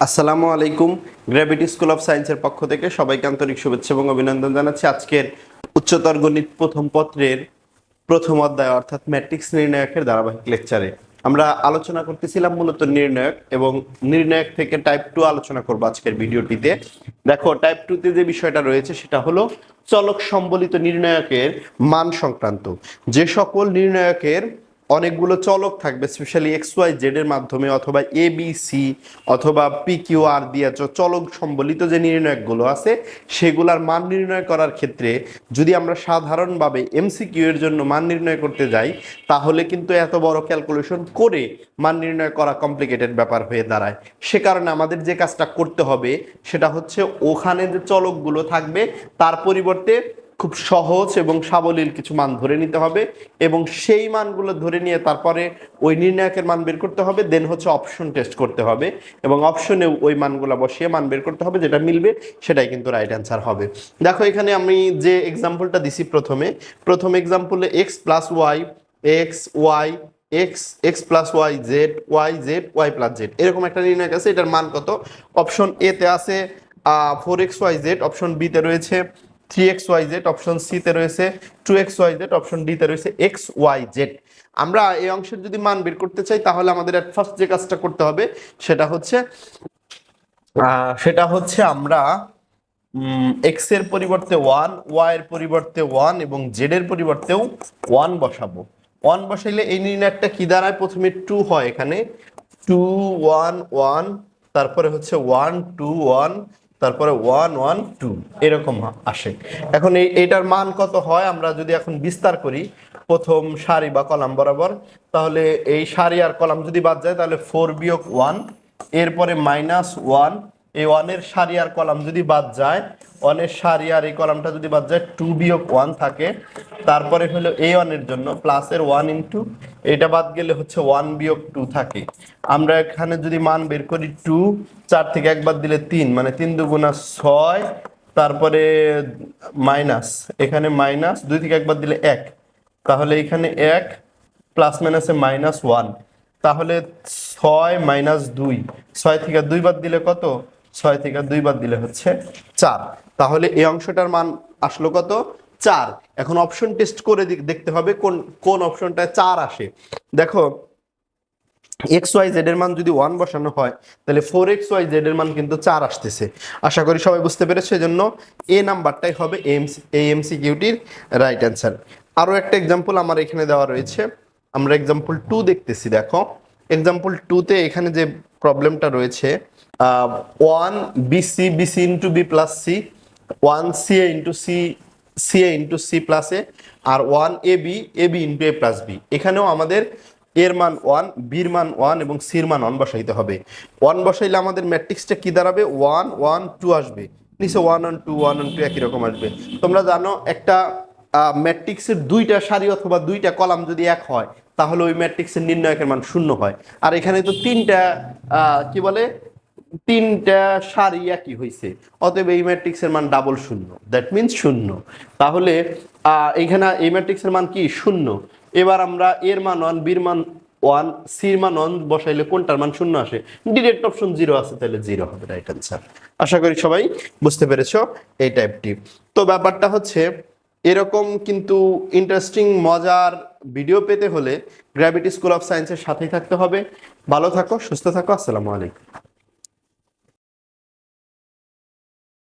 আসসালামু আলাইকুম। Gravity school of সায়েন্সের পক্ষ থেকে সবাইকে আন্তরিক শুভেচ্ছা এবং অভিনন্দন জানাচ্ছি। আজকের উচ্চতর গণিত প্রথম পত্রের প্রথম অধ্যায় অর্থাৎ ম্যাট্রিক্স নির্ণায়কের ধারাবাহিক লেকচারে আমরা আলোচনা করতেছিলাম মূলত নির্ণায়ক এবং নির্ণায়ক থেকে টাইপ 2 আলোচনা করব আজকের ভিডিওটিতে। দেখো, টাইপ 2 তে যে বিষয়টা রয়েছে সেটা হলো চলক সম্বলিত নির্ণায়কের মান সংক্রান্ত। যে সকল নির্ণায়কের অনেকগুলো চলক থাকবে, স্পেশালি এক্স ওয়াই জেড এর মাধ্যমে অথবা এ বি সি অথবা পি কিউ আর দিয়ে চলক সম্বলিত যে নির্ণায়কগুলো আছে সেগুলার মান নির্ণয় করার ক্ষেত্রে যদি আমরা সাধারণভাবে এমসিকিউ এর জন্য মান নির্ণয় করতে যাই তাহলে কিন্তু এত বড় ক্যালকুলেশন করে মান নির্ণয় করা কমপ্লিকেটেড ব্যাপার হয়ে দাঁড়ায়। সে কারণে আমাদের যে কাজটা করতে হবে সেটা হচ্ছে ওখানে যে চলকগুলো থাকবে তার পরিবর্তে খুব সহজ এবং সাবলীল কিছু মান ধরে নিতে হবে এবং সেই মানগুলো ধরে নিয়ে তারপরে ওই নির্ণায়কের মান বের করতে হবে। দেন হচ্ছে অপশন টেস্ট করতে হবে এবং অপশনে ওই মানগুলো বসিয়ে মান বের করতে হবে, যেটা মিলবে সেটাই কিন্তু রাইট অ্যান্সার হবে। দেখো, এখানে আমি যে এক্সাম্পলটা দিছি প্রথম এক্সাম্পলে x plus y x y x x plus y z y plus z এরকম একটা নির্ণায়ক আছে। এটার মান কত? অপশন এ তে আছে 4xyz, অপশন বি তে রয়েছে 3xyz, অপশন সি তে রয়েছে 2xyz, অপশন ডি তে রয়েছে xyz। আমরা এই অংশের যদি মান বের করতে চাই তাহলে আমাদের এট ফার্স্ট যে কাজটা করতে হবে সেটা হচ্ছে আমরা এক্স এর পরিবর্তে 1, ওয়াই এর পরিবর্তে 1 এবং জেড এর পরিবর্তেও 1 বসাবো। 1 বসাইলে এই নির্ণায়কটা কি দাঁড়ায়? প্রথমে 2 হয়, এখানে 2 1 1, তারপরে হচ্ছে 1 2 1, তারপরে 1 1 2 এরকম আসে। এখন এইটার মান কত হয় আমরা যদি এখন বিস্তার করি প্রথম সারি বা কলাম বরাবর, তাহলে এই সারি আর কলাম যদি বাদ যায় তাহলে 4 বিয়োগ 1, এরপরে -1, এই 1 এর সারি আর কলাম যদি বাদ যায়, 1 এর সারি আর এই কলামটা যদি বাদ যায় 2 বিয়োগ 1 থাকে, তারপরে হলো এই 1 এর জন্য প্লাসের 1 ইনটু এটা বাদ গেলে হচ্ছে 1 বিয়োগ 2 থাকে। আমরা এখানে যদি মান বের করি 2, 4 থেকে 1 বাদ দিলে 3, মানে 3 দুগুণা 6, তারপরে মাইনাস, এখানে মাইনাস 2 থেকে 1 বাদ দিলে 1, তাহলে এখানে 1 প্লাস মাইনাসে -1, তাহলে 6 - 2, 6 থেকে 2 বাদ দিলে কত? 6 থেকে 2 বাদ দিলে হচ্ছে 4। তাহলে এই অংশটার মান আসলো কত? 4। এখন অপশন টেস্ট করে দেখতে হবে কোন অপশনটায় 4 আসে। দেখো, xyz এর মান যদি 1 বসানো হয় তাহলে 4xyz এর মান কিন্তু 4 আসতেছে। আশা করি সবাই বুঝতে পেরেছো। এজন্য এ নাম্বারটাই হবে এই এমসিকিউটির রাইট অ্যান্সার। আরো একটা এক্সাম্পল আমার এখানে দেওয়া রয়েছে, আমরা এক্সাম্পল 2 দেখতেছি। দেখো, এক্সাম্পল 2 তে এখানে যে প্রবলেমটা রয়েছে 1 bc into b plus c, 1 ca into c plus a, আর 1 ab into a plus b. এখানেও আমাদের এর মান 1, বির মান 1 এবং সির মান 1 বসাইতে হবে। 1 বসাইলে আমাদের ম্যাট্রিক্সটা কি দাঁড়াবে? 1 1 2 আসবে, নিচে 1 1 2 1 1 2 একই রকম আসবে। তোমরা জানো একটা ম্যাট্রিক্সের দুইটা সারি অথবা দুইটা কলাম যদি এক হয় তাহলে ওই ম্যাট্রিক্সের নির্ণায়কের মান 0 হয়। আর এখানে তো তিনটা সারি একই হয়েছে, অতএব এই ম্যাট্রিক্সের মান ডাবল 0, দ্যাট মিনস 0। তাহলে এইখানে এই ম্যাট্রিক্সের মান কি? 0। এবার আমরা এর মান 1, বির মান 1, সির মান 1 বসাইলে কোনটার মান 0 আসে? ডিরেক্ট অপশন 0 আছে, তাহলে 0 হবে রাইট অ্যান্সার। আশা করি সবাই বুঝতে পেরেছো এই টাইপটি। তো ব্যাপারটা হচ্ছে এরকম কিন্তু ইন্টারেস্টিং মজার ভিডিও পেতে হলে গ্র্যাভিটি স্কুল অফ সায়েন্সের সাথেই থাকতে হবে। ভালো থাকো, সুস্থ থাকো, আসসালামু আলাইকুম।